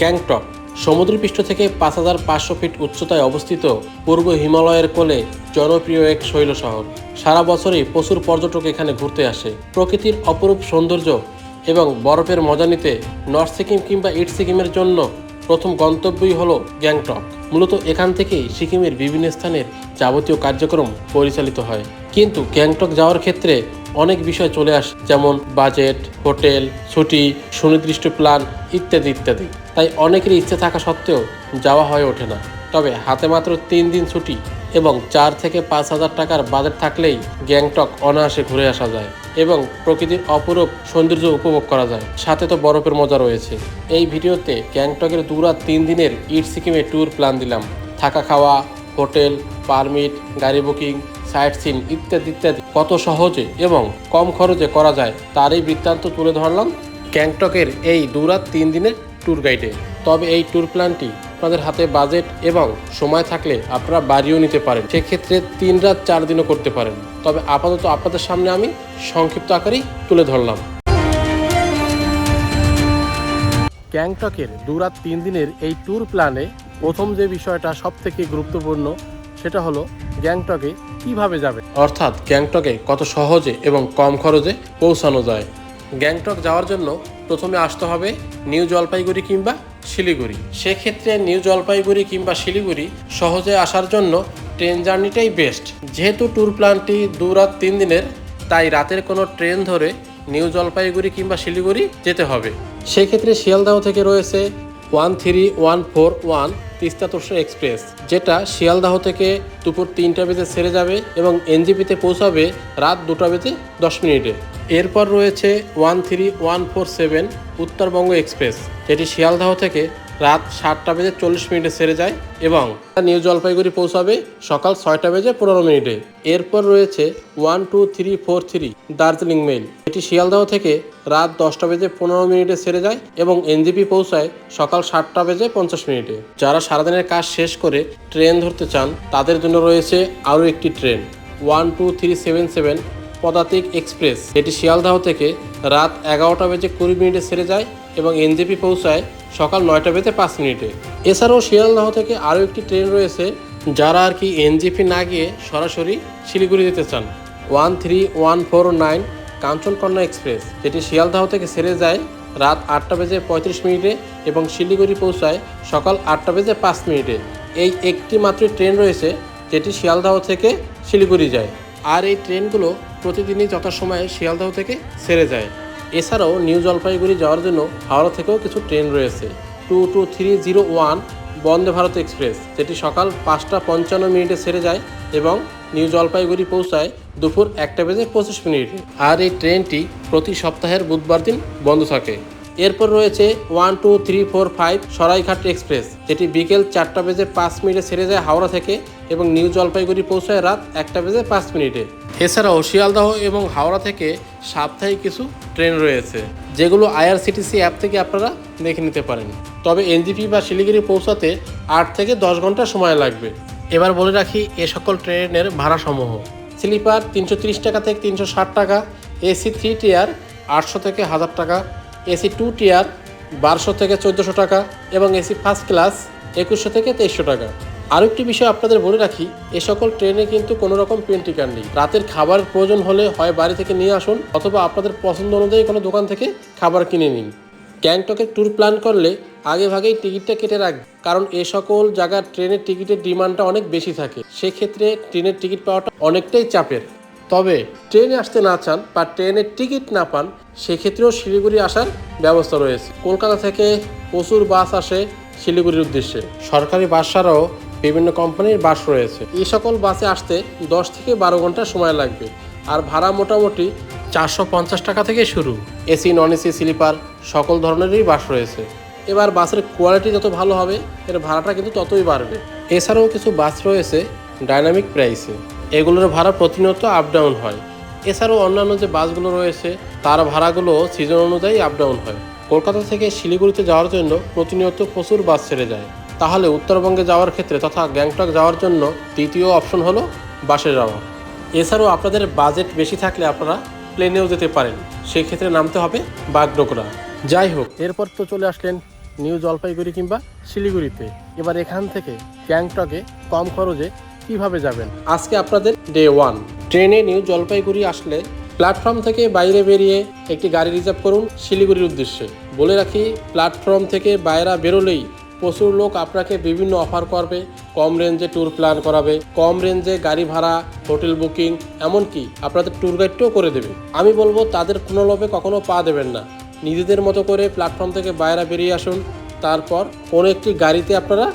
গ্যাংটক সমুদ্রপৃষ্ঠ থেকে ৫,৫০০ ফিট উচ্চতায় অবস্থিত পূর্ব হিমালয়ের কোলে জনপ্রিয় এক শৈল শহর। সারা বছরই প্রচুর পর্যটক এখানে ঘুরতে আসে। প্রকৃতির অপরূপ সৌন্দর্য এবং বরফের মজা নিতে নর্থ সিকিম কিংবা ইস্ট সিকিমের জন্য প্রথম গন্তব্যই হলো গ্যাংটক। মূলত এখান থেকেই সিকিমের বিভিন্ন স্থানের যাবতীয় কার্যক্রম পরিচালিত হয়। কিন্তু গ্যাংটক যাওয়ার ক্ষেত্রে অনেক বিষয় চলে আসে, যেমন বাজেট, হোটেল, ছুটি, সুনির্দিষ্ট প্ল্যান ইত্যাদি ইত্যাদি। তাই অনেকেরই ইচ্ছে থাকা সত্ত্বেও যাওয়া হয়ে ওঠে না। তবে হাতে মাত্র 3 দিন ছুটি এবং 4 থেকে 5,000 টাকার বাজেট থাকলেই গ্যাংটক অনায়াসে ঘুরে আসা যায় এবং প্রকৃতির অপরূপ সৌন্দর্য উপভোগ করা যায়। সাথে তো বরফের মজা রয়েছে। এই ভিডিওতে গ্যাংটকের 2 রাত 3 দিনের ইস্ট সিকিমে ট্যুর প্ল্যান দিলাম। থাকা খাওয়া, হোটেল, পারমিট, গাড়ি বুকিং, সাইট সিন ইত্যাদি ইত্যাদি কত সহজে এবং কম খরচে করা যায় তারই বৃত্তান্ত তুলে ধরলাম গ্যাংটকের এই 2 রাত 3 দিনের ট্যুর গাইডে। তবে এই ট্যুর প্ল্যানটি আপনাদের হাতে বাজেট এবং সময় থাকলে আপনারা বাড়িও নিতে পারেন। সেক্ষেত্রে 3 রাত 4 দিনও করতে পারেন। তবে আপাতত আপনাদের সামনে আমি সংক্ষিপ্ত আকারেই তুলে ধরলাম। গ্যাংটকের 2 রাত 3 দিনের এই ট্যুর প্ল্যানে প্রথম যে বিষয়টা সবথেকে গুরুত্বপূর্ণ সেটা হলো গ্যাংটকে কিভাবে যাবে, অর্থাৎ গ্যাংটকে কত সহজে এবং কম খরচে পৌঁছানো যায়। গ্যাংটক যাওয়ার জন্য প্রথমে আসতে হবে নিউ জলপাইগুড়ি কিংবা শিলিগুড়ি। সেক্ষেত্রে নিউ জলপাইগুড়ি কিংবা শিলিগুড়ি সহজে আসার জন্য ট্রেন জার্নিটাই বেস্ট। যেহেতু ট্যুর প্ল্যানটি 2 রাত 3 দিনের, তাই রাতের কোনো ট্রেন ধরে নিউ জলপাইগুড়ি কিংবা শিলিগুড়ি যেতে হবে। সেক্ষেত্রে শিয়ালদাহ থেকে রয়েছে 1314 তিস্তা তোরসা এক্সপ্রেস, যেটা শিয়ালদাহ থেকে দুপুর 3টা বেজে ছেড়ে যাবে এবং এনজেপিতে পৌঁছাবে রাত 2টা বেজে 10 মিনিটে। এরপর রয়েছে 13147 উত্তরবঙ্গ এক্সপ্রেস, যেটি শিয়ালদাহ থেকে রাত 7টা বেজে 40 মিনিটে ছেড়ে যায় এবং নিউ জলপাইগুড়ি পৌঁছাবে সকাল 6টা বেজে 15 মিনিটে। এরপর রয়েছে 12343 দার্জিলিং মেল, এটি শিয়ালদাহ থেকে রাত 10টা বেজে 15 মিনিটে ছেড়ে যায় এবং এনজেপি পৌঁছায় সকাল 7টা বেজে 50 মিনিটে। যারা সারাদিনের কাজ শেষ করে ট্রেন ধরতে চান তাদের জন্য রয়েছে আরও একটি ট্রেন 12377 পদাতিক এক্সপ্রেস, এটি শিয়ালদাহ থেকে রাত 11টা বেজে 20 মিনিটে ছেড়ে যায় এবং এনজেপি পৌঁছায় সকাল 9টা বেজে 5 মিনিটে। এছাড়াও শিয়ালদাহ থেকে আরও একটি ট্রেন রয়েছে যারা আর কি এনজেপি না গিয়ে সরাসরি শিলিগুড়ি যেতে চান, 13149 কাঞ্চনকন্যা এক্সপ্রেস, যেটি শিয়ালদাহ থেকে ছেড়ে যায় রাত 8টা বেজে 35 মিনিটে এবং শিলিগুড়ি পৌঁছায় সকাল 8টা বেজে 5 মিনিটে। এই একটি মাত্র ট্রেন রয়েছে যেটি শিয়ালদাহ থেকে শিলিগুড়ি যায়, আর এই ট্রেনগুলো প্রতিদিনই যথাসময়ে শিয়ালদাহ থেকে ছেড়ে যায়। এছাড়াও নিউ জলপাইগুড়ি যাওয়ার জন্য হাওড়া থেকেও কিছু ট্রেন রয়েছে 22301 বন্দে ভারত এক্সপ্রেস, যেটি সকাল 5টা 55 মিনিটে ছেড়ে যায় এবং নিউ জলপাইগুড়ি পৌঁছায় দুপুর 1টা বেজে 25 মিনিটে। আর এই ট্রেনটি প্রতি সপ্তাহের বুধবার দিন বন্ধ থাকে। এরপর রয়েছে 12345 সরাইঘাট এক্সপ্রেস, যেটি বিকেল 4টা বেজে 5 মিনিটে ছেড়ে যায় হাওড়া থেকে এবং নিউ জলপাইগুড়ি পৌঁছায় রাত 1টা বেজে 5 মিনিটে। এছাড়াও শিয়ালদাহ এবং হাওড়া থেকে সাপ্তাহিক কিছু ট্রেন রয়েছে, যেগুলো আইআরসিটিসি অ্যাপ থেকে আপনারা দেখে নিতে পারেন। তবে এনজেপি বা শিলিগুড়ি পৌঁছাতে 8 থেকে 10 ঘন্টা সময় লাগবে। এবার বলে রাখি এ সকল ট্রেনের ভাড়াসমূহ। স্লিপার 330 টাকা থেকে 360 টাকা, এসি 3 টিয়ার 800 থেকে 1000 টাকা, এসি 2 টিয়ার 1200 থেকে 1400 টাকা এবং এসি ফার্স্ট ক্লাস 2100 থেকে 2300 টাকা। আরও একটি বিষয় আপনাদের বলে রাখি, এ সকল ট্রেনে কিন্তু কোনো রকম পেন্টি কার্ড নেই। রাতের খাবারের প্রয়োজন হলে হয় বাড়ি থেকে নিয়ে আসুন অথবা আপনাদের পছন্দ অনুযায়ী কোনো দোকান থেকে খাবার কিনে নিন। গ্যাংটকের ট্যুর প্ল্যান করলে আগে ভাগেই টিকিটটা কেটে রাখবে, কারণ এ সকল জায়গার ট্রেনের টিকিটের ডিমান্ডটা অনেক বেশি থাকে। সেক্ষেত্রে ট্রেনের টিকিট পাওয়াটা অনেকটাই চাপের। তবে ট্রেনে আসতে না চান বা ট্রেনের টিকিট না পান, সেক্ষেত্রেও শিলিগুড়ি আসার ব্যবস্থা রয়েছে। কলকাতা থেকে প্রচুর বাস আসে শিলিগুড়ির উদ্দেশ্যে। সরকারি বাস ছাড়াও বিভিন্ন কোম্পানির বাস রয়েছে। এই সকল বাসে আসতে 10 থেকে 12 ঘন্টা সময় লাগবে, আর ভাড়া মোটামুটি 450 টাকা থেকে শুরু। এসি, নন এসি, স্লিপার সকল ধরনেরই বাস রয়েছে। এবার বাসের কোয়ালিটি যত ভালো হবে এর ভাড়াটা কিন্তু ততই বাড়বে। এছাড়াও কিছু বাস রয়েছে ডাইনামিক প্রাইসে, এগুলোর ভাড়া প্রতিনিয়ত আপ ডাউন হয়। এছাড়াও অন্যান্য যে বাসগুলো রয়েছে তার ভাড়াগুলো সিজন অনুযায়ী আপ ডাউন হয়। কলকাতা থেকে শিলিগুড়িতে যাওয়ার জন্য প্রতিনিয়ত প্রচুর বাস ছেড়ে যায়। তাহলে উত্তরবঙ্গে যাওয়ার ক্ষেত্রে তথা গ্যাংটক যাওয়ার জন্য দ্বিতীয় অপশন হলো বাসে যাওয়া। এছাড়াও আপনাদের বাজেট বেশি থাকলে আপনারা প্লেনেও যেতে পারেন, সেক্ষেত্রে নামতে হবে বাগডোগরা। যাই হোক, এরপর তো চলে আসলেন নিউ জলপাইগুড়ি কিংবা শিলিগুড়িতে। এবার এখান থেকে গ্যাংটকে কম খরচে কিভাবে যাবেন, আজকে আপনাদের ডে 1। ট্রেনে নিউ জলপাইগুড়ি আসলে প্ল্যাটফর্ম থেকে বাইরে বেরিয়ে একটি গাড়ি রিজার্ভ করুন শিলিগুড়ির উদ্দেশ্যে। বলে রাখি, প্ল্যাটফর্ম থেকে বাইরে বেরোলেই প্রচুর লোক আপনাকে বিভিন্ন অফার করবে, কম রেঞ্জে ট্যুর প্ল্যান করাবে, কম রেঞ্জে গাড়ি ভাড়া, হোটেল বুকিং, এমনকি আপনাদের ট্যুর গাইডটাও করে দেবে। আমি বলবো তাদের কোনো লোভে কখনো পা দেবেন না। নিজেদের মতো করে প্ল্যাটফর্ম থেকে বাইরে বেরিয়ে আসুন, তারপর কোনো একটি গাড়িতে আপনারা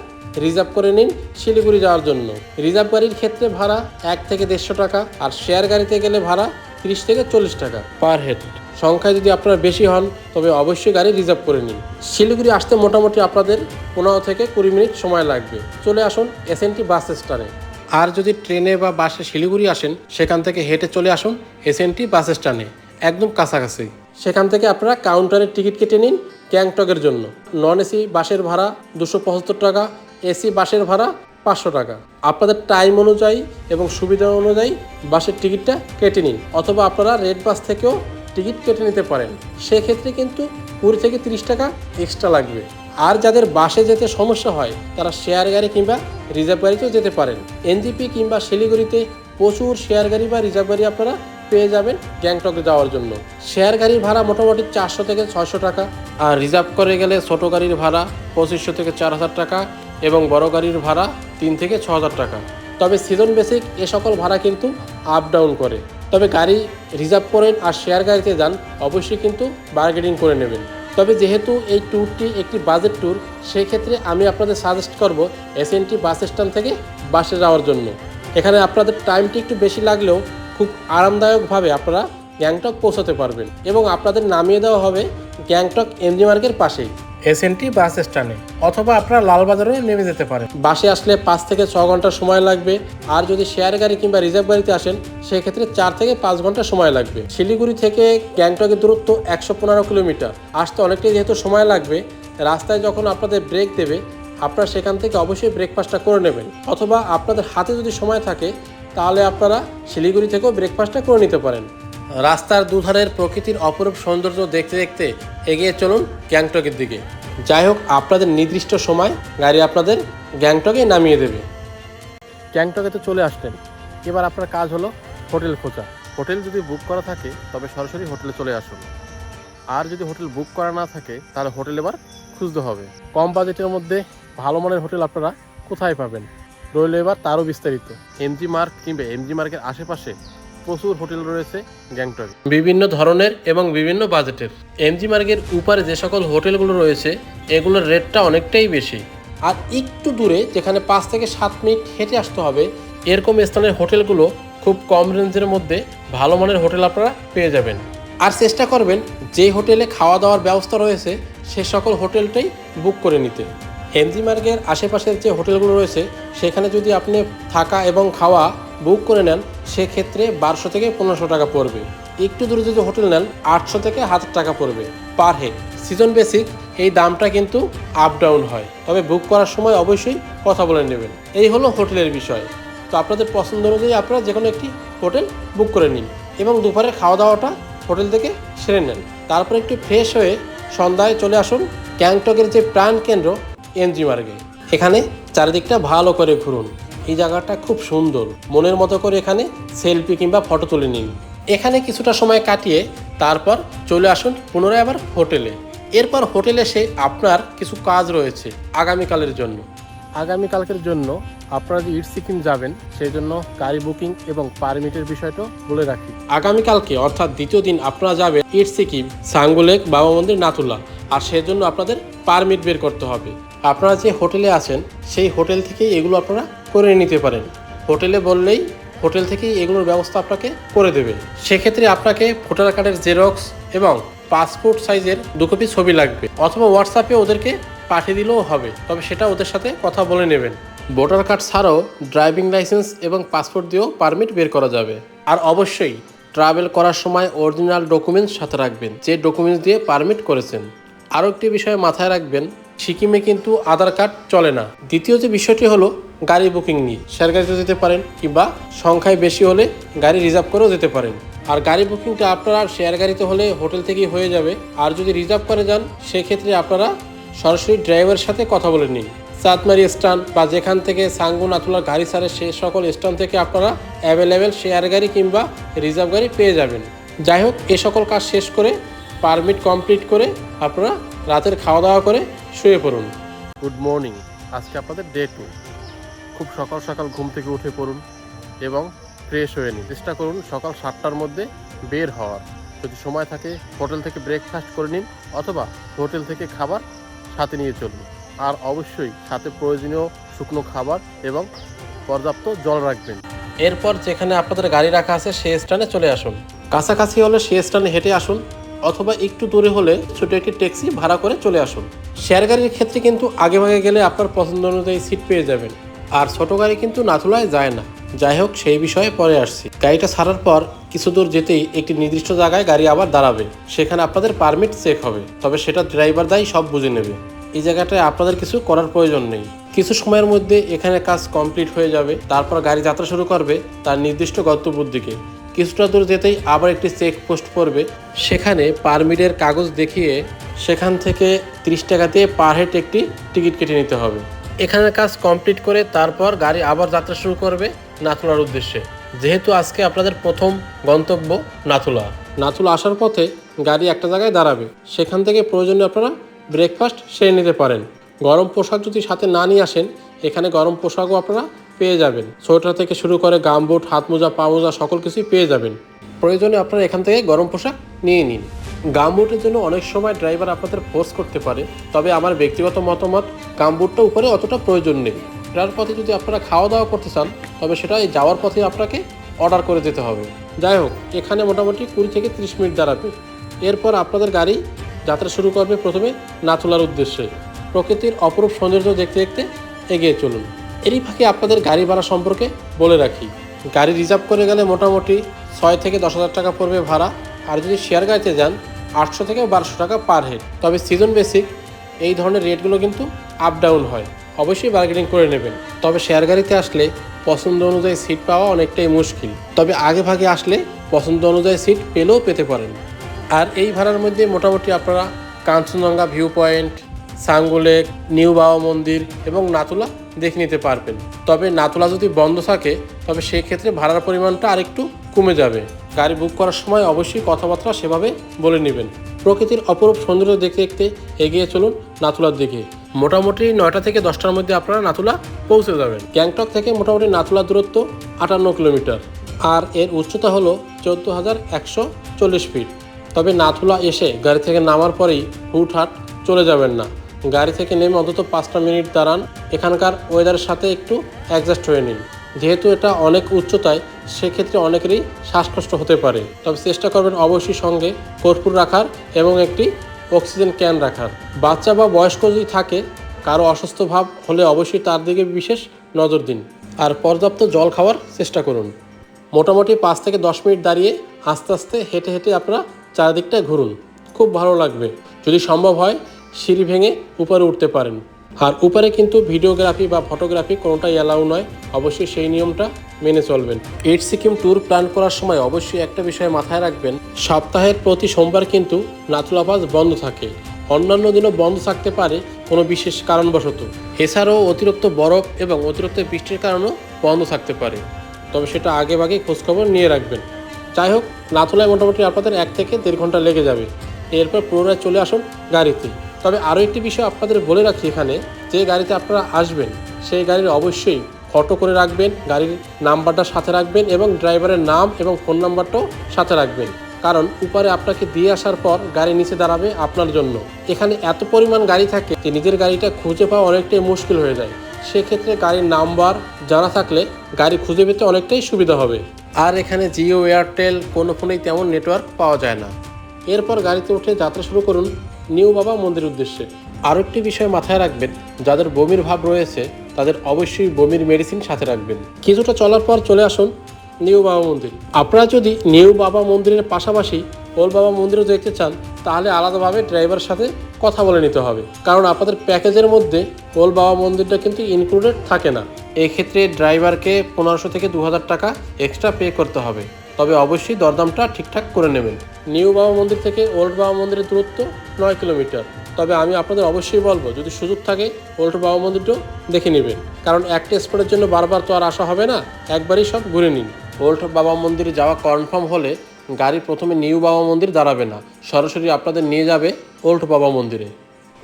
রিজার্ভ করে নিন শিলিগুড়ি যাওয়ার জন্য। রিজার্ভ গাড়ির ক্ষেত্রে ভাড়া 1 থেকে 150 টাকা, আর শেয়ার গাড়িতে গেলে ভাড়া 30 থেকে 40 টাকা পার হেড। সংখ্যায় যদি আপনারা বেশি হন তবে অবশ্যই গাড়ি রিজার্ভ করে নিন। শিলিগুড়ি আসতে মোটামুটি আপনাদের 15 থেকে 20 মিনিট সময় লাগবে। চলে আসুন এসএনটি বাস স্ট্যান্ডে। আর যদি ট্রেনে বা বাসে শিলিগুড়ি আসেন, সেখান থেকে হেঁটে চলে আসুন এসএনটি বাস স্ট্যান্ডে, একদম কাছাকাছি। সেখান থেকে আপনারা কাউন্টারের টিকিট কেটে নিন গ্যাংটকের জন্য। নন এসি বাসের ভাড়া 275 টাকা, এসি বাসের ভাড়া 500 টাকা। আপনাদের টাইম অনুযায়ী এবং সুবিধা অনুযায়ী বাসের টিকিটটা কেটে নিন, অথবা আপনারা রেড বাস থেকেও টিকিট কেটে নিতে পারেন। সেক্ষেত্রে কিন্তু 20 থেকে 30 টাকা এক্সট্রা লাগবে। আর যাদের বাসে যেতে সমস্যা হয় তারা শেয়ার গাড়ি কিংবা রিজার্ভ গাড়িতেও যেতে পারেন। এনজিপি কিংবা শিলিগুড়িতে প্রচুর শেয়ার গাড়ি বা রিজার্ভ গাড়ি আপনারা পেয়ে যাবেন গ্যাংটকে যাওয়ার জন্য। শেয়ার গাড়ির ভাড়া মোটামুটি 400 থেকে 600 টাকা, আর রিজার্ভ করে গেলে ছোটো গাড়ির ভাড়া 2500 থেকে 4000 টাকা এবং বড় গাড়ির ভাড়া 3 থেকে 6000 টাকা। তবে সিজন বেসিক এ সকল ভাড়া কিন্তু আপ ডাউন করে। তবে গাড়ি রিজার্ভ করেন আর শেয়ার গাড়িতে যান, অবশ্যই কিন্তু বার্গেনিং করে নেবেন। তবে যেহেতু এই ট্যুরটি একটি বাজেট ট্যুর, সেই ক্ষেত্রে আমি আপনাদের সাজেস্ট করব এসএনটি বাস স্ট্যান্ড থেকে বাসে যাওয়ার জন্য। এখানে আপনাদের টাইমটি একটু বেশি লাগলেও খুব আরামদায়কভাবে আপনারা গ্যাংটক পৌঁছাতে পারবেন, এবং আপনাদের নামিয়ে দেওয়া হবে গ্যাংটক এমজি মার্গের পাশেই এসএনটি বাস স্ট্যান্ডে, অথবা আপনারা লালবাজারেও নেমে যেতে পারেন। বাসে আসলে 5 থেকে 6 ঘন্টা সময় লাগবে, আর যদি শেয়ার গাড়ি কিংবা রিজার্ভ গাড়িতে আসেন সেক্ষেত্রে 4 থেকে 5 ঘন্টা সময় লাগবে। শিলিগুড়ি থেকে গ্যাংটকের দূরত্ব 115 কিলোমিটার। আসতে অনেকটাই যেহেতু সময় লাগবে, রাস্তায় যখন আপনাদের ব্রেক দেবে আপনারা সেখান থেকে অবশ্যই ব্রেকফাস্টটা করে নেবেন, অথবা আপনাদের হাতে যদি সময় থাকে তাহলে আপনারা শিলিগুড়ি থেকেও ব্রেকফাস্টটা করে নিতে পারেন। রাস্তার দুধারের প্রকৃতির অপরূপ সৌন্দর্য দেখতে দেখতে এগিয়ে চলুন গ্যাংটকের দিকে। যাই হোক, আপনাদের নির্দিষ্ট সময় গাড়ি আপনাদের গ্যাংটকে নামিয়ে দেবে। গ্যাংটকে তো চলে আসলেন, এবার আপনার কাজ হলো হোটেল খোঁজা। হোটেল যদি বুক করা থাকে তবে সরাসরি হোটেলে চলে আসুন, আর যদি হোটেল বুক করা না থাকে তাহলে হোটেল এবার খুঁজতে হবে। কম বাজেটের মধ্যে ভালো মানের হোটেল আপনারা কোথায় পাবেন রইল এবার তারও বিস্তারিত। এমজি মার্গ কিংবা এমজি মার্গের আশেপাশে প্রচুর হোটেল রয়েছে গ্যাংটকে, বিভিন্ন ধরনের এবং বিভিন্ন বাজেটের। এমজি মার্গের উপরে যে সকল হোটেলগুলো রয়েছে এগুলোর রেটটা অনেকটাই বেশি, আর একটু দূরে যেখানে 5 থেকে 7 মিনিট হেঁটে আসতে হবে এরকম স্থানের হোটেলগুলো খুব কম রেঞ্জের মধ্যে ভালো মানের হোটেল আপনারা পেয়ে যাবেন। আর চেষ্টা করবেন যে হোটেলে খাওয়া দাওয়ার ব্যবস্থা রয়েছে সে সকল হোটেলটাই বুক করে নিতে। এমজি মার্গের আশেপাশের যে হোটেলগুলো রয়েছে সেখানে যদি আপনি থাকা এবং খাওয়া বুক করে নেন সেক্ষেত্রে 1200 থেকে 1500 টাকা পড়বে। একটু দূরে যদি হোটেল নেন 800 থেকে 1000 টাকা পড়বে পার হেড। সিজন বেসিক এই দামটা কিন্তু আপ ডাউন হয়, তবে বুক করার সময় অবশ্যই কথা বলে নেবেন। এই হলো হোটেলের বিষয়। তো আপনাদের পছন্দ অনুযায়ী আপনারা যে কোনো একটি হোটেল বুক করে নিন এবং দুপুরের খাওয়া দাওয়াটা হোটেল থেকে সেরে নেন। তারপর একটু ফ্রেশ হয়ে সন্ধ্যায় চলে আসুন গ্যাংটকের যে প্রাণ কেন্দ্র এমজি মার্গে। এখানে চারিদিকটা ভালো করে ঘুরুন। এই জায়গাটা খুব সুন্দর, মনের মতো করে এখানে সেলফি কিংবা ফটো তুলে নিন। এখানে কিছুটা সময় কাটিয়ে তারপর চলে আসুন পুনরায় আবার হোটেলে। এরপর হোটেলে এসে আপনার কিছু কাজ রয়েছে আগামীকালের জন্য। আগামীকালকের জন্য আপনারা যে ইট সিকিম যাবেন সেই জন্য গাড়ি বুকিং এবং পারমিটের বিষয়টা বলে রাখি। আগামীকালকে অর্থাৎ দ্বিতীয় দিন আপনারা যাবেন ইট সিকিম, সাঙ্গু লেক, বাবা মন্দির, নাথুলা, আর সেজন্য আপনাদের পারমিট বের করতে হবে। আপনারা যে হোটেলে আছেন সেই হোটেল থেকেই এগুলো আপনারা করে নিতে পারেন। হোটেলে বললেই হোটেল থেকেই এগুলোর ব্যবস্থা আপনাকে করে দেবে। সেক্ষেত্রে আপনাকে ভোটার কার্ডের জেরক্স এবং পাসপোর্ট সাইজের 2 কপি ছবি লাগবে, অথবা হোয়াটসঅ্যাপে ওদেরকে পাঠিয়ে দিলেও হবে, তবে সেটা ওদের সাথে কথা বলে নেবেন। ভোটার কার্ড ছাড়াও ড্রাইভিং লাইসেন্স এবং পাসপোর্ট দিয়েও পারমিট বের করা যাবে। আর অবশ্যই ট্রাভেল করার সময় অরিজিনাল ডকুমেন্টস সাথে রাখবেন, যে ডকুমেন্টস দিয়ে পারমিট করেছেন। আরও একটি বিষয় মাথায় রাখবেন, সিকিমে কিন্তু আধার কার্ড চলে না। দ্বিতীয় যে বিষয়টি হলো গাড়ি বুকিং নিয়ে। শেয়ার গাড়িতে যেতে পারেন কিংবা সংখ্যায় বেশি হলে গাড়ি রিজার্ভ করেও যেতে পারেন। আর গাড়ি বুকিংটা আপনারা শেয়ার গাড়িতে হলে হোটেল থেকেই হয়ে যাবে, আর যদি রিজার্ভ করে যান সেক্ষেত্রে আপনারা সরাসরি ড্রাইভারের সাথে কথা বলে নিন। চাঁদমারি স্ট্যান্ড বা যেখান থেকে সাঙ্গু নাথুলার গাড়ি ছাড়ে সে সকল স্ট্যান্ড থেকে আপনারা অ্যাভেলেবেল শেয়ার গাড়ি কিংবা রিজার্ভ গাড়ি পেয়ে যাবেন। যাই হোক, এ সকল কাজ শেষ করে পারমিট কমপ্লিট করে আপনারা রাতের খাওয়া দাওয়া করে শুয়ে পড়ুন। গুড মর্নিং, আজকে আপনাদের ডে 2। খুব সকাল সকাল ঘুম থেকে উঠে পড়ুন এবং ফ্রেশ হয়ে নিন। চেষ্টা করুন সকাল 7টার মধ্যে বের হওয়ার। যদি সময় থাকে হোটেল থেকে ব্রেকফাস্ট করে নিন অথবা হোটেল থেকে খাবার সাথে নিয়ে চলুন। আর অবশ্যই সাথে প্রয়োজনীয় শুকনো খাবার এবং পর্যাপ্ত জল রাখবেন। এরপর যেখানে আপনাদের গাড়ি রাখা আছে সেই স্ট্যান্ডে চলে আসুন। কাছাকাছি হলে সেই স্ট্যান্ডে হেঁটে আসুন অথবা একটু দূরে হলে ছোটো একটি ট্যাক্সি ভাড়া করে চলে আসুন। শেয়ার গাড়ির ক্ষেত্রে কিন্তু আগেভাগে গেলে আপনার পছন্দ অনুযায়ী সিট পেয়ে যাবেন, আর ছোটো গাড়ি কিন্তু নাথুলায় যায় না। যাই হোক, সেই বিষয়ে পরে আসছি। গাড়িটা ছাড়ার পর কিছু দূর যেতেই একটি নির্দিষ্ট জায়গায় গাড়ি আবার দাঁড়াবে। সেখানে আপনাদের পারমিট চেক হবে, তবে সেটা ড্রাইভার দাই সব বুঝে নেবে। এই জায়গাটায় আপনাদের কিছু করার প্রয়োজন নেই। কিছু সময়ের মধ্যে এখানে কাজ কমপ্লিট হয়ে যাবে। তারপর গাড়ি যাত্রা শুরু করবে তার নির্দিষ্ট গন্তব্যের দিকে। কিছুটা দূর যেতেই আবার একটি চেক পোস্ট পড়বে। সেখানে পারমিটের কাগজ দেখিয়ে সেখান থেকে 30 টাকা দিয়ে পার হেড একটি টিকিট কেটে নিতে হবে। এখানে কাজ কমপ্লিট করে তারপর গাড়ি আবার যাত্রা শুরু করবে নাথুলার উদ্দেশ্যে। যেহেতু আজকে আপনাদের প্রথম গন্তব্য নাথুলা আসার পথে গাড়ি একটা জায়গায় দাঁড়াবে। সেখান থেকে প্রয়োজনীয় আপনারা ব্রেকফাস্ট সেরে নিতে পারেন। গরম পোশাক যদি সাথে না নিয়ে আসেন, এখানে গরম পোশাকও আপনারা পেয়ে যাবেন। সোয়েটার থেকে শুরু করে গামবুট, হাত মোজা, পা মোজা সকল কিছুই পেয়ে যাবেন। প্রয়োজনে আপনারা এখান থেকে গরম পোশাক নিয়ে নিন। গামবুটের জন্য অনেক সময় ড্রাইভার আপনাদের ফোর্স করতে পারে, তবে আমার ব্যক্তিগত মতামত গামবুটটা উপরে অতটা প্রয়োজন নেই। ফেরার পথে যদি আপনারা খাওয়া দাওয়া করতে চান তবে সেটা এই যাওয়ার পথে আপনাকে অর্ডার করে যেতে হবে। যাই হোক, এখানে মোটামুটি 20 থেকে 30 মিনিট দাঁড়াবে। এরপর আপনাদের গাড়ি যাত্রা শুরু করবে প্রথমে নাথুলার উদ্দেশ্যে। প্রকৃতির অপরূপ সৌন্দর্য দেখতে দেখতে এগিয়ে চলুন। এরই ফাঁকে আপনাদের গাড়ি ভাড়া সম্পর্কে বলে রাখি। গাড়ি রিজার্ভ করে গেলে মোটামুটি 6 থেকে 10,000 টাকা পড়বে ভাড়া। আর যদি শেয়ার গাড়িতে যান 800 থেকে 1200 টাকা পার হেড। তবে সিজন বেসিক এই ধরনের রেটগুলো কিন্তু আপ ডাউন হয়, অবশ্যই বার্গেনিং করে নেবেন। তবে শেয়ার গাড়িতে আসলে পছন্দ অনুযায়ী সিট পাওয়া অনেকটাই মুশকিল, তবে আগে ভাগে আসলে পছন্দ অনুযায়ী সিট পেলেও পেতে পারেন। আর এই ভাড়ার মধ্যে মোটামুটি আপনারা Kanchenjunga view point, Sangu lake, new বাবা মন্দির এবং নাথুলা দেখে নিতে পারবেন। তবে নাথুলা যদি বন্ধ থাকে তবে সেই ক্ষেত্রে ভাড়ার পরিমাণটা আরেকটু কমে যাবে। গাড়ি বুক করার সময় অবশ্যই কথাবার্তা সেভাবে বলে নেবেন। প্রকৃতির অপরূপ সৌন্দর্য দেখতে দেখতে এগিয়ে চলুন নাথুলার দিকে। মোটামুটি 9টা থেকে 10টার মধ্যে আপনারা নাথুলা পৌঁছে যাবেন। গ্যাংটক থেকে মোটামুটি নাথুলার দূরত্ব 58 কিলোমিটার, আর এর উচ্চতা হলো 14,140 ফিট। তবে নাথুলা এসে গাড়ি থেকে নামার পরেই হুটহাট চলে যাবেন না। গাড়ি থেকে নেমে অন্তত 5টা মিনিট দাঁড়ান। এখানকার ওয়েদারের সাথে একটু অ্যাডজাস্ট হয়ে নিন। যেহেতু এটা অনেক উচ্চতায়, সেক্ষেত্রে অনেকেরই শ্বাসকষ্ট হতে পারে। তবে চেষ্টা করবেন অবশ্যই সঙ্গে কর্পূর রাখার এবং একটি অক্সিজেন ক্যান রাখার। বাচ্চা বা বয়স্ক যদি থাকে, কারো অসুস্থ ভাব হলে অবশ্যই তার দিকে বিশেষ নজর দিন। আর পর্যাপ্ত জল খাওয়ার চেষ্টা করুন। মোটামুটি 5 থেকে 10 মিনিট দাঁড়িয়ে আস্তে আস্তে হেঁটে হেঁটে আপনারা চারিদিকটা ঘুরুন, খুব ভালো লাগবে। যদি সম্ভব হয় সিঁড়ি ভেঙে উপরে উঠতে পারেন। আর উপরে কিন্তু ভিডিওগ্রাফি বা ফটোগ্রাফি কোনোটাই অ্যালাউ নয়, অবশ্যই সেই নিয়মটা মেনে চলবেন। ইট সিকিম ট্যুর প্ল্যান করার সময় অবশ্যই একটা বিষয় মাথায় রাখবেন, সপ্তাহের প্রতি সোমবার কিন্তু নাথুলা পাস বন্ধ থাকে। অন্যান্য দিনও বন্ধ থাকতে পারে কোনো বিশেষ কারণবশত। এছাড়াও অতিরিক্ত বরফ এবং অতিরিক্ত বৃষ্টির কারণেও বন্ধ থাকতে পারে, তবে সেটা আগেভাগে খোঁজখবর নিয়ে রাখবেন। যাই হোক, নাথুলায় মোটামুটি আপনাদের 1 থেকে 1.5 ঘন্টা লেগে যাবে। এরপর পুনরায় চলে আসুন গাড়িতে। তবে আরও একটি বিষয় আপনাদের বলে রাখি, এখানে যে গাড়িতে আপনারা আসবেন সেই গাড়ির অবশ্যই ফটো করে রাখবেন, গাড়ির নাম্বারটা সাথে রাখবেন এবং ড্রাইভারের নাম এবং ফোন নাম্বারটাও সাথে রাখবেন। কারণ উপরে আপনাকে দিয়ে আসার পর গাড়ি নিচে দাঁড়াবে আপনার জন্য। এখানে এত পরিমাণ গাড়ি থাকে যে নিজের গাড়িটা খুঁজে পাওয়া অনেকটাই মুশকিল হয়ে যায়। সেক্ষেত্রে গাড়ির নাম্বার জানা থাকলে গাড়ি খুঁজে পেতে অনেকটাই সুবিধা হবে। আর এখানে জিও, এয়ারটেল কোনো ফোনেই তেমন নেটওয়ার্ক পাওয়া যায় না। এরপর গাড়িতে উঠে যাত্রা শুরু করুন নিউ বাবা মন্দির উদ্দেশ্যে। আরও একটি বিষয় মাথায় রাখবেন, যাদের বমির ভাব রয়েছে তাদের অবশ্যই বমির মেডিসিন সাথে রাখবেন। কিছুটা চলার পর চলে আসুন নিউ বাবা মন্দির। আপনারা যদি নিউ বাবা মন্দিরের পাশাপাশি ওল্ড বাবা মন্দিরও দেখতে চান তাহলে আলাদাভাবে ড্রাইভারের সাথে কথা বলে নিতে হবে, কারণ আপনাদের প্যাকেজের মধ্যে ওল্ড বাবা মন্দিরটা কিন্তু ইনক্লুডেড থাকে না। এই ক্ষেত্রে ড্রাইভারকে 1500 থেকে 2000 টাকা এক্সট্রা পে করতে হবে। তবে অবশ্যই দরদামটা ঠিকঠাক করে নেবেন। নিউ বাবা মন্দির থেকে ওল্ড বাবা মন্দিরের দূরত্ব 9 কিলোমিটার। তবে আমি আপনাদের অবশ্যই বলবো যদি সুযোগ থাকে ওল্ড বাবা মন্দিরটাও দেখে নেবেন, কারণ একটা স্পটের জন্য বারবার তো আর আসা হবে না, একবারই সব ঘুরে নিন। ওল্ড বাবা মন্দিরে যাওয়া কনফার্ম হলে গাড়ি প্রথমে নিউ বাবা মন্দির দাঁড়াবে না, সরাসরি আপনাদের নিয়ে যাবে ওল্ড বাবা মন্দিরে,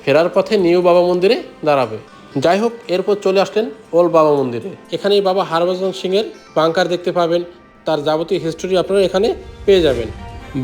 ফেরার পথে নিউ বাবা মন্দিরে দাঁড়াবে। যাই হোক, এরপর চলে আসলেন ওল্ড বাবা মন্দিরে। এখানেই বাবা হরভজন সিংয়ের বাংকার দেখতে পাবেন, তার যাবতীয় হিস্টোরি আপনারা এখানে পেয়ে যাবেন।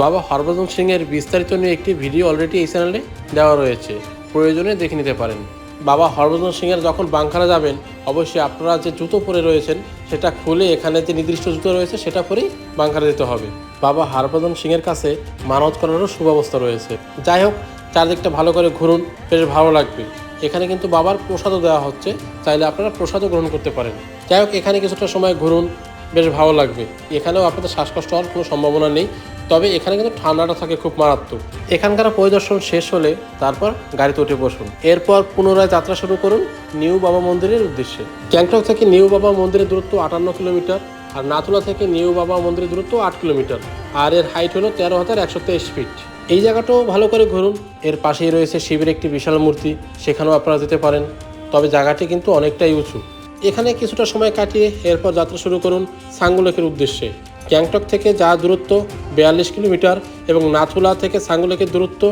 বাবা হরভজন সিংয়ের বিস্তারিত নিয়ে একটি ভিডিও অলরেডি এই চ্যানেলে দেওয়া রয়েছে, প্রয়োজনে দেখে নিতে পারেন। বাবা হরভজন সিংয়ের যখন বাংকারে যাবেন অবশ্যই আপনারা যে জুতো পরে রয়েছেন সেটা খুলে এখানে যে নির্দিষ্ট জুতো রয়েছে সেটা পরেই বাংকারে যেতে হবে। বাবা হরভজন সিংয়ের কাছে মানত করারও সুব্যবস্থা রয়েছে। যাই হোক, চারদিকটা ভালো করে ঘুরুন, বেশ ভালো লাগবে। এখানে কিন্তু বাবার প্রসাদও দেওয়া হচ্ছে, চাইলে আপনারা প্রসাদও গ্রহণ করতে পারেন। যাই হোক, এখানে কিছুটা সময় ঘুরুন, বেশ ভালো লাগবে। এখানেও আপনাদের শ্বাসকষ্ট হওয়ার কোনো সম্ভাবনা নেই, তবে এখানে কিন্তু ঠান্ডাটা থাকে খুব মারাত্মক। এখানকার পরিদর্শন শেষ হলে তারপর গাড়িতে উঠে বসুন, এরপর পুনরায় যাত্রা শুরু করুন নিউ বাবা মন্দিরের উদ্দেশ্যে। গ্যাংটক থেকে নিউ বাবা মন্দিরের দূরত্ব 58 কিলোমিটার, আর নাথুলা থেকে নিউ বাবা মন্দিরের দূরত্ব 8 কিলোমিটার, আর এর হাইট হলো 13,123 ফিট। এই জায়গাটাও ভালো করে ঘুরুন। এর পাশেই রয়েছে শিবের একটি বিশাল মূর্তি, সেখানেও আপনারা যেতে পারেন, তবে জায়গাটি কিন্তু অনেকটাই উঁচু। এখানে কিছুটা সময় কাটিয়ে এরপর যাত্রা শুরু করুন সাঙ্গুলেকের উদ্দেশ্যে। গ্যাংটক থেকে যা দূরত্ব 42 কিলোমিটার এবং নাথুলা থেকে সাঙ্গুলেকের দূরত্ব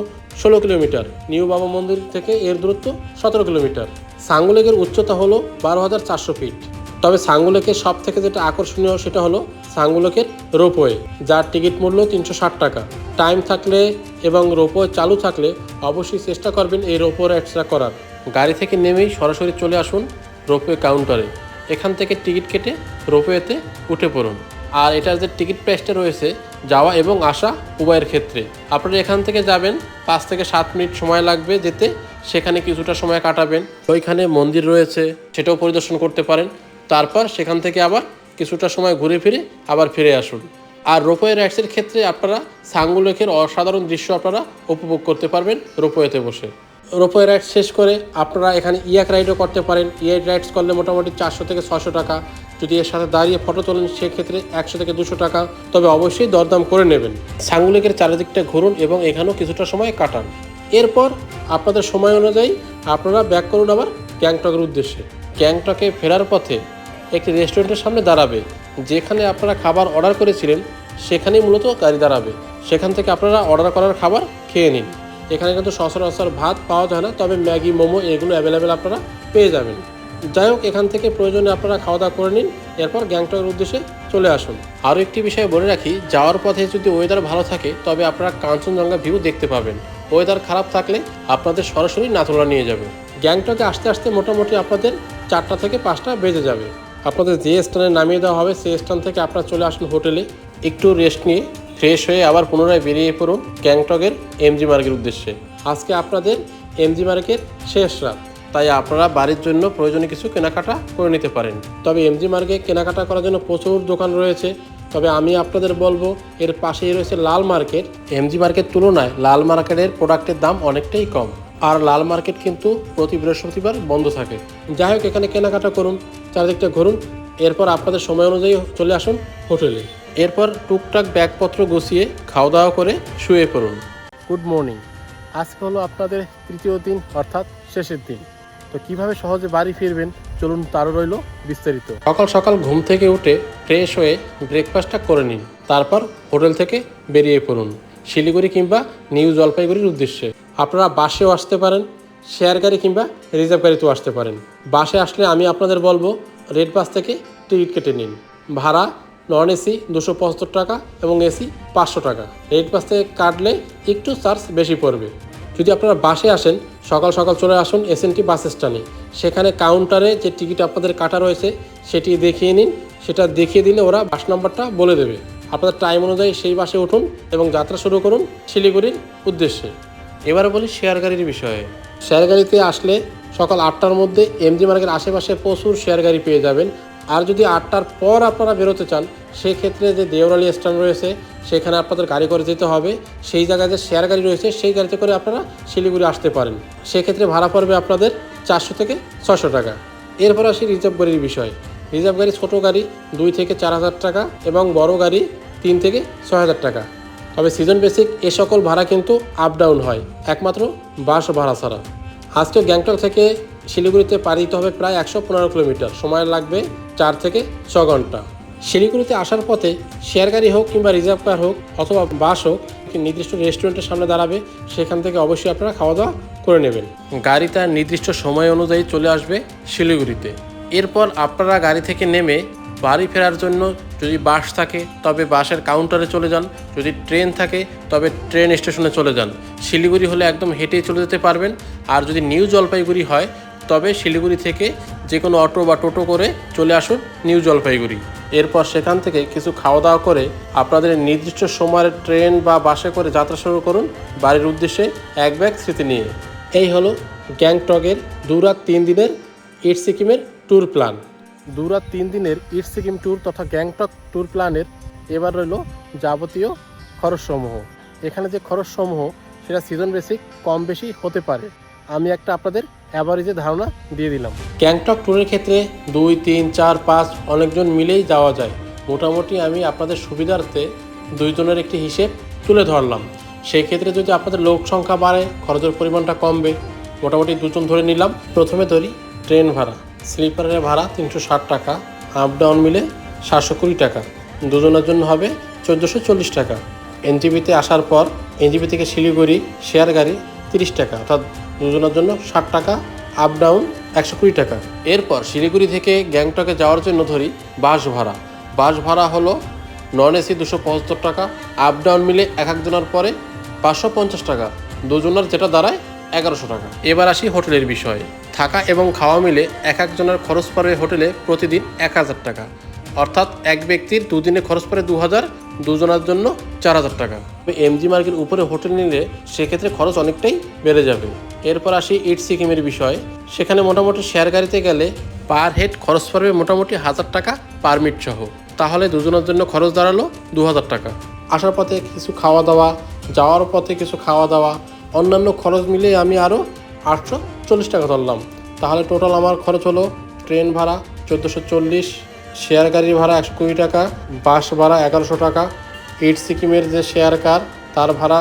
16 কিলোমিটার। নিউ বাবা মন্দির থেকে এর দূরত্ব 17 কিলোমিটার। সাঙ্গুলেকের উচ্চতা হলো 12,400 ফিট। তবে সাঙ্গুলেকের সব থেকে যেটা আকর্ষণীয় সেটা হলো সাঙ্গুলেকের রোপওয়ে, যার টিকিট মূল্য 360 টাকা। টাইম থাকলে এবং রোপওয়ে চালু থাকলে অবশ্যই চেষ্টা করবেন এই রোপওয়ে রাইডসটা করার। গাড়ি থেকে নেমেই সরাসরি চলে আসুন রোপওয়ে কাউন্টারে, এখান থেকে টিকিট কেটে রোপওয়েতে উঠে পড়ুন। আর এটার যে টিকিট প্রাইসটা রয়েছে যাওয়া এবং আসা উভয়ের ক্ষেত্রে, আপনারা এখান থেকে যাবেন 5 থেকে 7 মিনিট সময় লাগবে যেতে, সেখানে কিছুটা সময় কাটাবেন। ওইখানে মন্দির রয়েছে, সেটাও পরিদর্শন করতে পারেন। তারপর সেখান থেকে আবার কিছুটা সময় ঘুরে ফিরে আবার ফিরে আসুন। আর রোপওয়ে রাইডসের ক্ষেত্রে আপনারা সাঙ্গুলেকের অসাধারণ দৃশ্য আপনারা উপভোগ করতে পারবেন রোপওয়েতে বসে। রোপওয়ে রাইড শেষ করে আপনারা এখানে ইয়াক রাইডও করতে পারেন। ইয়াক রাইডস করলে মোটামুটি 400 থেকে 600 টাকা। যদি এর সাথে দাঁড়িয়ে ফটো তোলেন সেক্ষেত্রে 100 থেকে 200 টাকা, তবে অবশ্যই দরদাম করে নেবেন। সাঙ্গুলেকের চারিদিকটা ঘুরুন এবং এখানেও কিছুটা সময় কাটান। এরপর আপনাদের সময় অনুযায়ী আপনারা ব্যাক করুন আবার গ্যাংটকের উদ্দেশ্যে। গ্যাংটকে ফেরার পথে একটি রেস্টুরেন্টের সামনে দাঁড়াবে, যেখানে আপনারা খাবার অর্ডার করেছিলেন সেখানেই মূলত গাড়ি দাঁড়াবে। সেখান থেকে আপনারা অর্ডার করার খাবার খেয়ে নিন। এখানে কিন্তু সচরাচর ভাত পাওয়া যায় না, তবে ম্যাগি, মোমো এগুলো অ্যাভেলেবেল আপনারা পেয়ে যাবেন। যাই হোক, এখান থেকে প্রয়োজনে আপনারা খাওয়া দাওয়া করে নিন, এরপর গ্যাংটকের উদ্দেশ্যে চলে আসুন। আরও একটি বিষয় বলে রাখি, যাওয়ার পথে যদি ওয়েদার ভালো থাকে তবে আপনারা কাঞ্চনজঙ্ঘা ভিউ দেখতে পাবেন। ওয়েদার খারাপ থাকলে আপনাদের সরাসরি নাথুলা নিয়ে যাবে। গ্যাংটকে আসতে আসতে মোটামুটি আপনাদের 4টা থেকে 5টা বেজে যাবে। আপনাদের যে স্থানে নামিয়ে দেওয়া হবে সেই স্থান থেকে আপনারা চলে আসুন হোটেলে, একটু রেস্ট নিয়ে ফ্রেশ হয়ে আবার পুনরায় বেরিয়ে পড়ুন গ্যাংটকের এমজি মার্গের উদ্দেশ্যে। আজকে আপনাদের এমজি মার্গের শেষ রাত, তাই আপনারা বাড়ির জন্য প্রয়োজনীয় কিছু কেনাকাটা করে নিতে পারেন। তবে এমজি মার্গে কেনাকাটা করার জন্য প্রচুর দোকান রয়েছে, তবে আমি আপনাদের বলবো এর পাশেই রয়েছে লাল মার্কেট। এমজি মার্কেট তুলনায় লাল মার্কেটের প্রোডাক্টের দাম অনেকটাই কম, আর লাল মার্কেট কিন্তু প্রতি বৃহস্পতিবার বন্ধ থাকে। যাই হোক, এখানে কেনাকাটা করুন, চারদিকটা ঘুরুন, এরপর আপনাদের সময় অনুযায়ী চলে আসুন হোটেলে। এরপর টুকটাক ব্যাগপত্র গুছিয়ে খাওয়া দাওয়া করে শুয়ে পড়ুন। Good morning. আজকে হলো আপনাদের তৃতীয় দিন, অর্থাৎ শেষের দিন। তো কিভাবে সহজে বাড়ি ফিরবেন চলুন তারও রইল বিস্তারিত। সকাল সকাল ঘুম থেকে উঠে ফ্রেশ হয়ে ব্রেকফাস্টটা করে নিন, তারপর হোটেল থেকে বেরিয়ে পড়ুন শিলিগুড়ি কিংবা নিউ জলপাইগুড়ির উদ্দেশ্যে। আপনারা বাসেও আসতে পারেন, শেয়ার গাড়ি কিংবা রিজার্ভ গাড়িতেও আসতে পারেন। বাসে আসলে আমি আপনাদের বলবো রেড বাস থেকে টিকিট কেটে নিন। ভাড়া নন এসি 275 টাকা এবং এসি 500 টাকা। রেড বাস থেকে কাটলে একটু চার্জ বেশি পড়বে। যদি আপনারা বাসে আসেন সকাল সকাল চলে আসুন এসএনটি বাস স্ট্যান্ডে, সেখানে কাউন্টারে যে টিকিট আপনাদের কাটা রয়েছে সেটি দেখিয়ে নিন। সেটা দেখিয়ে দিলে ওরা বাস নাম্বারটা বলে দেবে। আপনাদের টাইম অনুযায়ী সেই বাসে উঠুন এবং যাত্রা শুরু করুন শিলিগুড়ির উদ্দেশ্যে। এবারে বলি শেয়ার গাড়ির বিষয়ে। শেয়ার গাড়িতে আসলে সকাল 8টার মধ্যে এমজি মার্গের আশেপাশে প্রচুর শেয়ার গাড়ি পেয়ে যাবেন। আর যদি 8টার পর আপনারা বেরোতে চান সেক্ষেত্রে যে দেওরালি স্ট্যান্ড রয়েছে সেখানে আপনাদের গাড়ি করে যেতে হবে। সেই জায়গায় যে শেয়ার গাড়ি রয়েছে সেই গাড়িতে করে আপনারা শিলিগুড়ি আসতে পারেন। সেক্ষেত্রে ভাড়া পড়বে আপনাদের 400 থেকে 600 টাকা। এরপর আসি রিজার্ভ গাড়ির বিষয়। রিজার্ভ গাড়ি ছোটো গাড়ি 2 থেকে 4 হাজার টাকা এবং বড় গাড়ি 3 থেকে 6 হাজার টাকা। তবে সিজন বেসিক এ সকল ভাড়া কিন্তু আপ ডাউন হয়, একমাত্র বাস ভাড়া ছাড়া। আজকে গ্যাংটক থেকে শিলিগুড়িতে পাড়ি দিতে হবে প্রায় 115 কিলোমিটার, সময় লাগবে 4 থেকে 6 ঘন্টা। শিলিগুড়িতে আসার পথে শেয়ার গাড়ি হোক কিংবা রিজার্ভ কার হোক অথবা বাস হোক, নির্দিষ্ট রেস্টুরেন্টের সামনে দাঁড়াবে, সেখান থেকে অবশ্যই আপনারা খাওয়া দাওয়া করে নেবেন। গাড়ি তার নির্দিষ্ট সময় অনুযায়ী চলে আসবে শিলিগুড়িতে। এরপর আপনারা গাড়ি থেকে নেমে বাড়ি ফেরার জন্য যদি বাস থাকে তবে বাসের কাউন্টারে চলে যান, যদি ট্রেন থাকে তবে ট্রেন স্টেশনে চলে যান। শিলিগুড়ি হলে একদম হেঁটেই চলে যেতে পারবেন, আর যদি নিউ জলপাইগুড়ি হয় তবে শিলিগুড়ি থেকে যে কোনো অটো বা টোটো করে চলে আসুন নিউ জলপাইগুড়ি। এরপর সেখান থেকে কিছু খাওয়া দাওয়া করে আপনাদের নির্দিষ্ট সময়ের ট্রেন বা বাসে করে যাত্রা শুরু করুন বাড়ির উদ্দেশ্যে এক ব্যাগ স্মৃতি নিয়ে। এই হলো গ্যাংটকের 2 রাত 3 দিনের ইস্ট সিকিমের ট্যুর প্ল্যান। 2 রাত 3 দিনের ইস্ট সিকিম ট্যুর তথা গ্যাংটক ট্যুর প্ল্যানের এবার রইল যাবতীয় খরচসমূহ। এখানে যে খরচসমূহ সেটা সিজন বেসিক কম বেশি হতে পারে, আমি একটা আপনাদের অ্যাভারেজে ধারণা দিয়ে দিলাম। গ্যাংটক ট্যুরের ক্ষেত্রে 2, 3, 4, 5 অনেকজন মিলেই যাওয়া যায়। মোটামুটি আমি আপনাদের সুবিধার্থে 2 জনের একটি হিসেব তুলে ধরলাম। সেই ক্ষেত্রে যদি আপনাদের লোক সংখ্যা বাড়ে খরচের পরিমাণটা কমবে। মোটামুটি 2 জন ধরে নিলাম। প্রথমে ধরি ট্রেন ভাড়া। স্লিপারের ভাড়া 360 টাকা, আপ ডাউন মিলে 720 টাকা, 2 জনের জন্য হবে 1440 টাকা। এনজিপিতে আসার পর এনজিপি থেকে শিলিগুড়ি শেয়ার গাড়ি 30 টাকা, অর্থাৎ 2 জনের জন্য 60 টাকা, আপ ডাউন 120 টাকা। এরপর শিলিগুড়ি থেকে গ্যাংটকে যাওয়ার জন্য ধরি বাস ভাড়া। বাস ভাড়া হলো নন এসি 275 টাকা, আপ ডাউন মিলে এক একজনের পরে 550 টাকা, 2 জনের যেটা দাঁড়ায় 1100 টাকা। এবার আসি হোটেলের বিষয়ে। থাকা এবং খাওয়া মিলে এক একজনের খরচ পড়ে হোটেলে প্রতিদিন 1000 টাকা, অর্থাৎ এক ব্যক্তির 2 দিনে খরচ পড়ে 2000, 2 জনের জন্য 4000 টাকা। এমজি মার্কের উপরে হোটেল নিলে সেক্ষেত্রে খরচ অনেকটাই বেড়ে যাবে। এরপর আসি ইস্ট সিকিমের বিষয়ে। সেখানে মোটামুটি শেয়ার গাড়িতে গেলে পার হেড খরচ পড়বে মোটামুটি 1000 টাকা পারমিট সহ, তাহলে 2 জনের জন্য খরচ দাঁড়ালো 2000 টাকা। আসার পথে কিছু খাওয়া দাওয়া, যাওয়ার পথে কিছু খাওয়া দাওয়া, অন্যান্য খরচ মিলিয়ে আমি আরও 840 টাকা ধরলাম। তাহলে টোটাল আমার খরচ হলো ট্রেন ভাড়া 1440, শেয়ার গাড়ির ভাড়া 120 টাকা, বাস ভাড়া 1100 টাকা, ইস্ট সিকিমের যে শেয়ার কার তার ভাড়া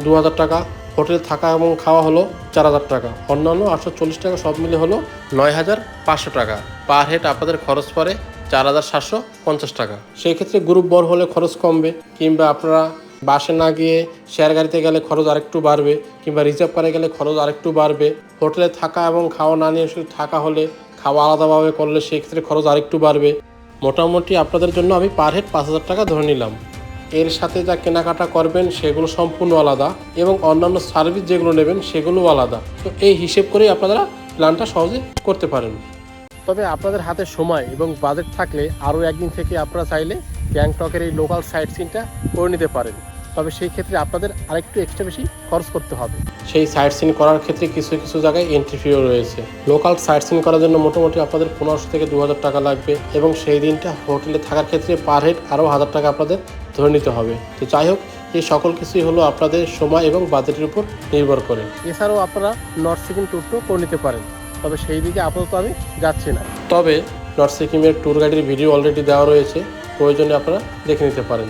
2000 টাকা, হোটেলে থাকা এবং খাওয়া হলো 4000 টাকা, অন্যান্য 840 টাকা, সব মিলে হলো 9500 টাকা। পার হেড আপনাদের খরচ পড়ে 4750 টাকা। সেই ক্ষেত্রে গ্রুপ বড় হলে খরচ কমবে, কিংবা আপনারা বাসে না গিয়ে শেয়ার গাড়িতে গেলে খরচ আরেকটু বাড়বে, কিংবা রিজার্ভ করে গেলে খরচ আরেকটু বাড়বে। হোটেলে থাকা এবং খাওয়া না নিয়ে শুধু থাকা হলে, খাওয়া আলাদাভাবে করলে সেই ক্ষেত্রে খরচ আরেকটু বাড়বে। মোটামুটি আপনাদের জন্য আমি পার হেড 5000 টাকা ধরে নিলাম। এর সাথে যা কেনাকাটা করবেন সেগুলো সম্পূর্ণ আলাদা, এবং অন্যান্য সার্ভিস যেগুলো নেবেন সেগুলোও আলাদা। তো এই হিসেব করেই আপনারা প্ল্যানটা সহজে করতে পারেন। তবে আপনাদের হাতে সময় এবং বাজেট থাকলে আরও একদিন থেকে আপনারা চাইলে গ্যাংটকের এই লোকাল সাইট সিনটা করে নিতে পারেন। তবে সেই ক্ষেত্রে আপনাদের আরেকটু এক্সট্রা বেশি খরচ করতে হবে। সেই সাইট সিন করার ক্ষেত্রে কিছু কিছু জায়গায় এন্ট্রি ফিও রয়েছে। লোকাল সাইট সিন করার জন্য মোটামুটি আপনাদের 1500 থেকে 2000 টাকা লাগবে, এবং সেই দিনটা হোটেলে থাকার ক্ষেত্রে পার হেড আরও 1000 টাকা আপনাদের ধরে নিতে হবে। তো যাই হোক, এই সকল কিছুই হলো আপনাদের সময় এবং বাজেটের উপর নির্ভর করে। এছাড়াও আপনারা নর্থ সিকিম ট্যুরটাও করে নিতে পারেন, তবে সেই দিকে আপাতত আমি যাচ্ছি না। তবে নর্থ সিকিমের ট্যুর গাইডের ভিডিও অলরেডি দেওয়া রয়েছে, প্রয়োজনে আপনারা দেখে নিতে পারেন।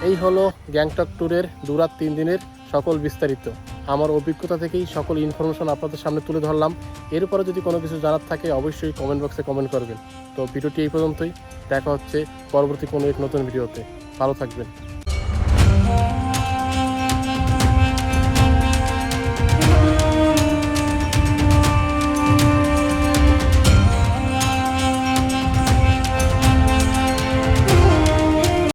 এই হলো গ্যাংটক ট্যুরের 2 রাত 3 দিনের সকল বিস্তারিত। আমার অভিজ্ঞতা থেকেই সকল ইনফরমেশন আপনাদের সামনে তুলে ধরলাম। এরপরে যদি কোনো কিছু জানার থাকে অবশ্যই কমেন্ট বক্সে কমেন্ট করবেন। তো ভিডিওটি এই পর্যন্তই, দেখা হচ্ছে পরবর্তী কোনো এক নতুন ভিডিওতে। ভালো থাকবেন।